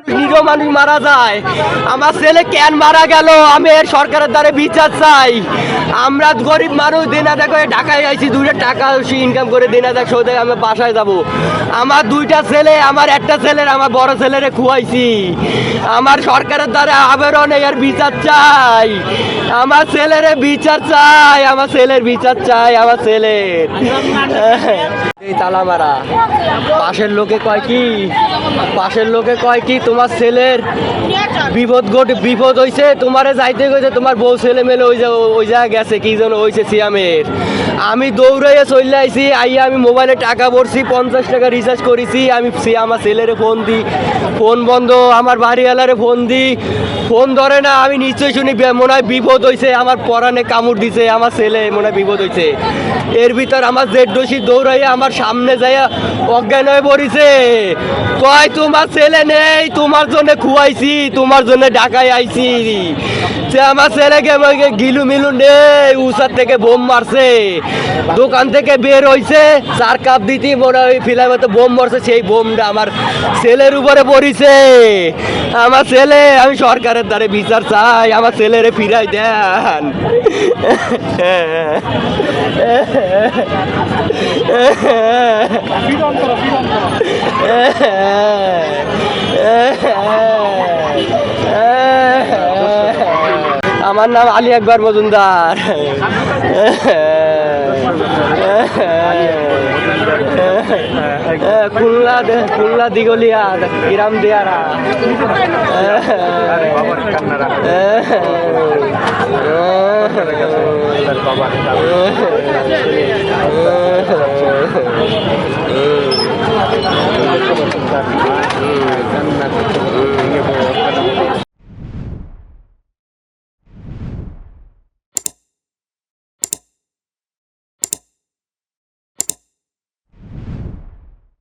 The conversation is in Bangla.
নিরীহ মানুষ মারা যায়, আমার ছেলে কেন মারা গেল? আমি এর সরকারের দ্বারা বিচার চাই। আমরা গরিব মানুষ, দিনা দেখো ঢাকায় আইছি, 2টা টাকা ইনকাম করে দিনা দেখ সৌদে আমি বাসায় যাব। আমার 2টা ছেলে, আমার একটা ছেলের, আমার বড় ছেলেরে খুয়াইছি। আমার সরকারের দ্বারা আবেদন এর বিচার চাই, আমার ছেলের বিচার চাই, আমার ছেলের বিচার চাই, আমার ছেলের। এই তালা মারা, পাশের লোকে কয় কি, পাশের লোকে কয় কি তোমার ছেলের বিপদ হয়েছে, তোমারে যাইতে গেছে, তোমার বউ ছেলে মেলে ওই জায়গায় গেছে, কি যেন হয়েছে সিয়ামের। আমি দৌড়াইয়া চলে আইছি, আইয়া আমি মোবাইলে টাকা ভরছি, 50 টাকা রিচার্জ করেছি। আমি আমার ছেলেরে ফোন দিই, ফোন বন্ধ। আমার বাড়িওয়ালারে ফোন দিই, ফোন ধরে না। আমি নিশ্চয়ই শুনি মনে হয় বিপদ হয়েছে, আমার পরানে কামড় দিছে, আমার ছেলে মনে হয় বিপদ হয়েছে। এর ভিতর আমার জেড দোষী দৌড়াইয়া আমার সামনে যাইয়া অজ্ঞান হয়ে পড়িছে, কয় তোমার ছেলে নেই, তোমার জন্য খুয়াইছি, তোমার জন্য ঢাকায় আইছি। সে আমার ছেলেকে গিলু মিলু নেই, উসার থেকে বোম মারছে, দোকান থেকে বের হইছে, 4 কাপ দিতি মনে হয় ফিলার মতো বোম মারছে, সেই বোমটা আমার ছেলের উপরে পড়িছে। আমার ছেলে, আমি সরকারের দ্বারা বিচার চাই, আমার ছেলেরে ফিরাই দেন। আমার নাম আলী আকবর মজুমদার। খুলনা দিগলিয়া গ্রাম দিয়ারা।